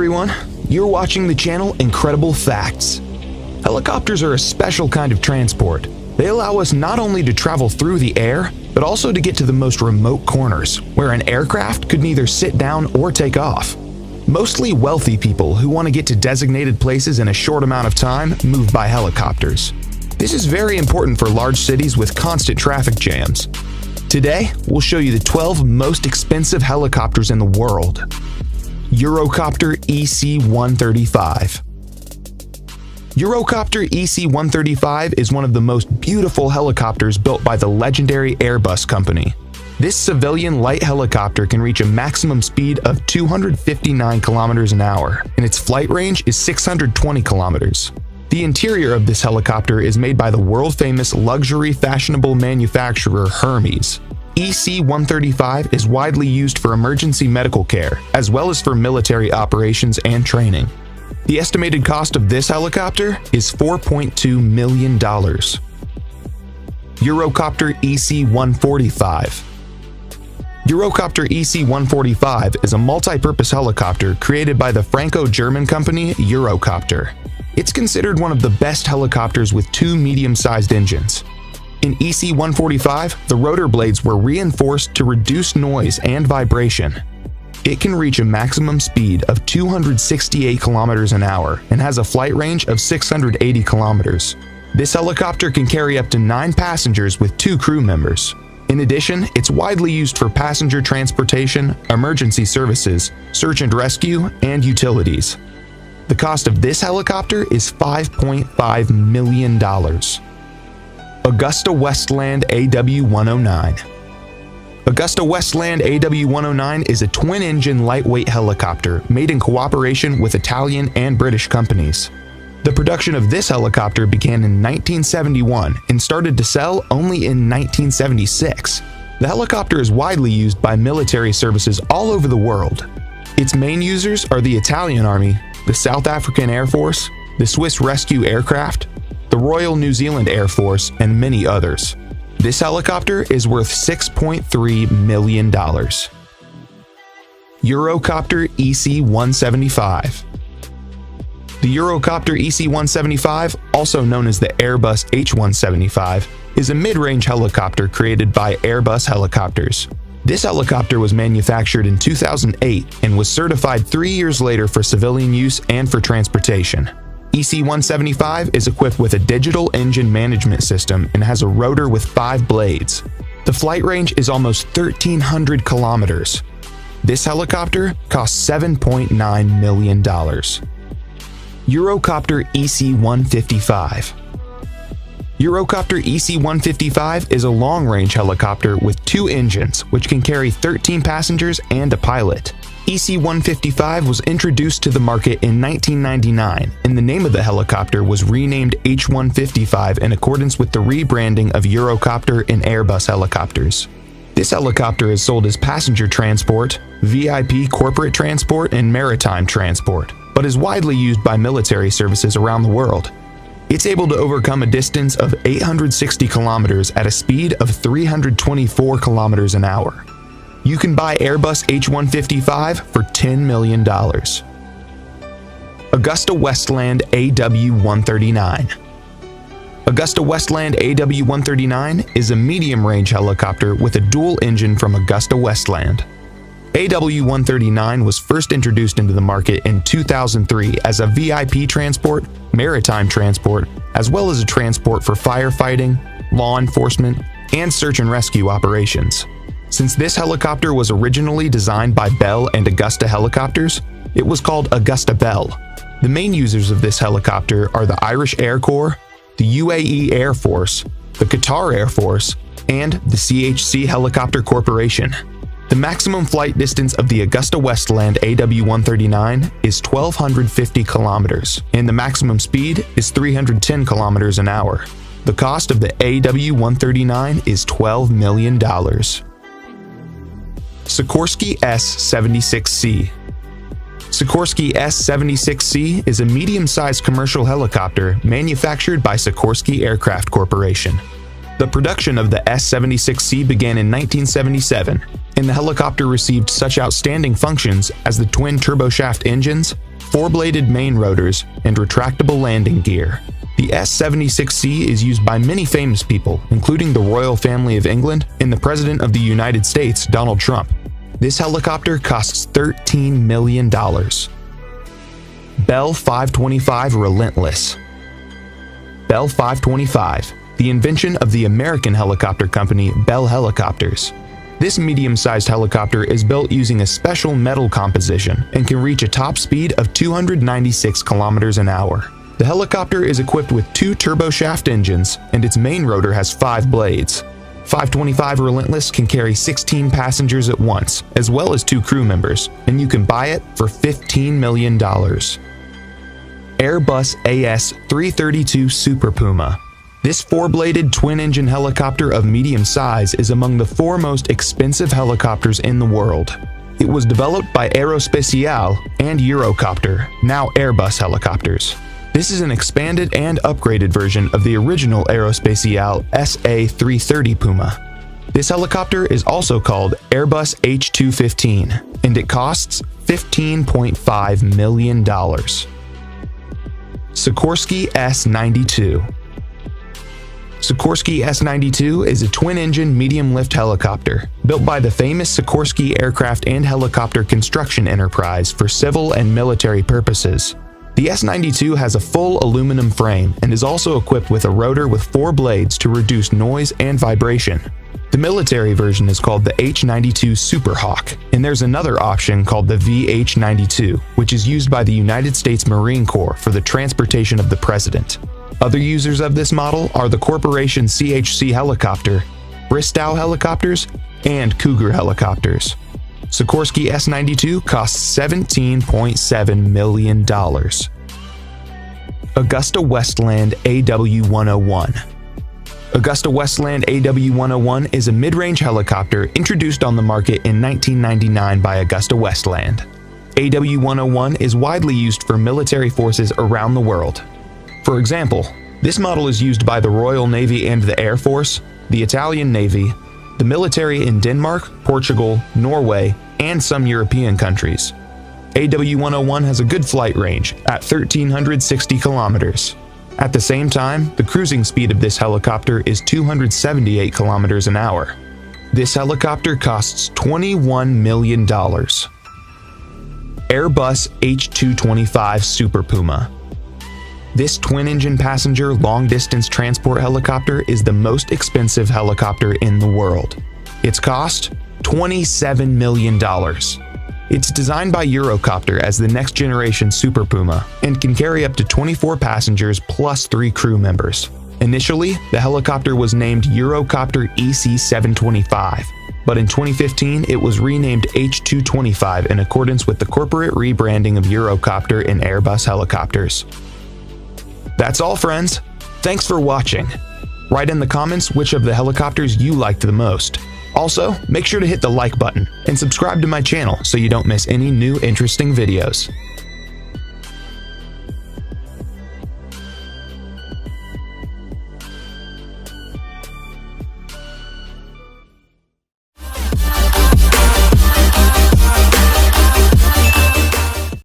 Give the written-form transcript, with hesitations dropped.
everyone, you're watching the channel Incredible Facts. Helicopters are a special kind of transport. They allow us not only to travel through the air, but also to get to the most remote corners, where an aircraft could neither sit down or take off. Mostly wealthy people who want to get to designated places in a short amount of time move by helicopters. This is very important for large cities with constant traffic jams. Today, we'll show you the 12 most expensive helicopters in the world. Eurocopter EC-135. Eurocopter EC-135 is one of the most beautiful helicopters built by the legendary Airbus company. This civilian light helicopter can reach a maximum speed of 259 kilometers an hour, and its flight range is 620 kilometers. The interior of this helicopter is made by the world-famous luxury fashionable manufacturer Hermes. EC-135 is widely used for emergency medical care, as well as for military operations and training. The estimated cost of this helicopter is $4.2 million. Eurocopter EC-145. Eurocopter EC-145 is a multi-purpose helicopter created by the Franco-German company Eurocopter. It's considered one of the best helicopters with two medium-sized engines. In EC-145, the rotor blades were reinforced to reduce noise and vibration. It can reach a maximum speed of 268 kilometers an hour and has a flight range of 680 kilometers. This helicopter can carry up to 9 passengers with 2 crew members. In addition, it's widely used for passenger transportation, emergency services, search and rescue, and utilities. The cost of this helicopter is $5.5 million. AgustaWestland AW109. AgustaWestland AW109 is a twin-engine lightweight helicopter made in cooperation with Italian and British companies. The production of this helicopter began in 1971 and started to sell only in 1976. The helicopter is widely used by military services all over the world. Its main users are the Italian Army, the South African Air Force, the Swiss Rescue Aircraft, the Royal New Zealand Air Force, and many others. This helicopter is worth $6.3 million. Eurocopter EC-175. The Eurocopter EC-175, also known as the Airbus H-175, is a mid-range helicopter created by Airbus Helicopters. This helicopter was manufactured in 2008 and was certified 3 years later for civilian use and for transportation. EC-175 is equipped with a digital engine management system and has a rotor with 5 blades. The flight range is almost 1,300 kilometers. This helicopter costs $7.9 million. Eurocopter EC-155. Eurocopter EC-155 is a long-range helicopter with 2 engines, which can carry 13 passengers and a pilot. EC-155 was introduced to the market in 1999, and the name of the helicopter was renamed H-155 in accordance with the rebranding of Eurocopter and Airbus helicopters. This helicopter is sold as passenger transport, VIP corporate transport, and maritime transport, but is widely used by military services around the world. It's able to overcome a distance of 860 kilometers at a speed of 324 kilometers an hour. You can buy Airbus H-155 for $10 million. AgustaWestland AW139. AgustaWestland AW139 is a medium-range helicopter with a dual engine from AgustaWestland. AW139 was first introduced into the market in 2003 as a VIP transport, maritime transport, as well as a transport for firefighting, law enforcement, and search and rescue operations. Since this helicopter was originally designed by Bell and Augusta Helicopters, it was called Augusta Bell. The main users of this helicopter are the Irish Air Corps, the UAE Air Force, the Qatar Air Force, and the CHC Helicopter Corporation. The maximum flight distance of the AgustaWestland AW139 is 1,250 kilometers, and the maximum speed is 310 kilometers an hour. The cost of the AW139 is $12 million. Sikorsky S-76C. Sikorsky S-76C is a medium-sized commercial helicopter manufactured by Sikorsky Aircraft Corporation. The production of the S-76C began in 1977, and the helicopter received such outstanding functions as the twin turboshaft engines, four-bladed main rotors, and retractable landing gear. The S-76C is used by many famous people, including the royal family of England and the President of the United States, Donald Trump. This helicopter costs $13 million. Bell 525 Relentless. Bell 525, the invention of the American helicopter company Bell Helicopters. This medium-sized helicopter is built using a special metal composition and can reach a top speed of 296 kilometers an hour. The helicopter is equipped with 2 turboshaft engines, and its main rotor has 5 blades. 525 Relentless can carry 16 passengers at once, as well as 2 crew members, and you can buy it for $15 million. Airbus AS-332 Super Puma. This 4-bladed twin-engine helicopter of medium size is among the 4 most expensive helicopters in the world. It was developed by Aerospatiale and Eurocopter, now Airbus helicopters. This is an expanded and upgraded version of the original Aerospatiale SA-330 Puma. This helicopter is also called Airbus H215, and it costs $15.5 million. Sikorsky S-92. Sikorsky S-92 is a twin-engine medium-lift helicopter built by the famous Sikorsky Aircraft and Helicopter Construction Enterprise for civil and military purposes. The S-92 has a full aluminum frame and is also equipped with a rotor with 4 blades to reduce noise and vibration. The military version is called the H-92 Super Hawk, and there's another option called the VH-92, which is used by the United States Marine Corps for the transportation of the president. Other users of this model are the corporation CHC Helicopter, Bristow Helicopters, and Cougar Helicopters. Sikorsky S-92 costs $17.7 million. AgustaWestland AW101. AgustaWestland AW101 is a mid-range helicopter introduced on the market in 1999 by AgustaWestland. AW101 is widely used for military forces around the world. For example, this model is used by the Royal Navy and the Air Force, the Italian Navy, the military in Denmark, Portugal, Norway, and some European countries. AW101 has a good flight range at 1,360 kilometers. At the same time, the cruising speed of this helicopter is 278 kilometers an hour. This helicopter costs $21 million. Airbus H225 Super Puma. This twin-engine passenger long-distance transport helicopter is the most expensive helicopter in the world. Its cost? $27 million. It's designed by Eurocopter as the next-generation Super Puma and can carry up to 24 passengers plus 3 crew members. Initially, the helicopter was named Eurocopter EC-725, but in 2015 it was renamed H225 in accordance with the corporate rebranding of Eurocopter and Airbus helicopters. That's all, friends. Thanks for watching. Write in the comments which of the helicopters you liked the most. Also, make sure to hit the like button and subscribe to my channel so you don't miss any new interesting videos.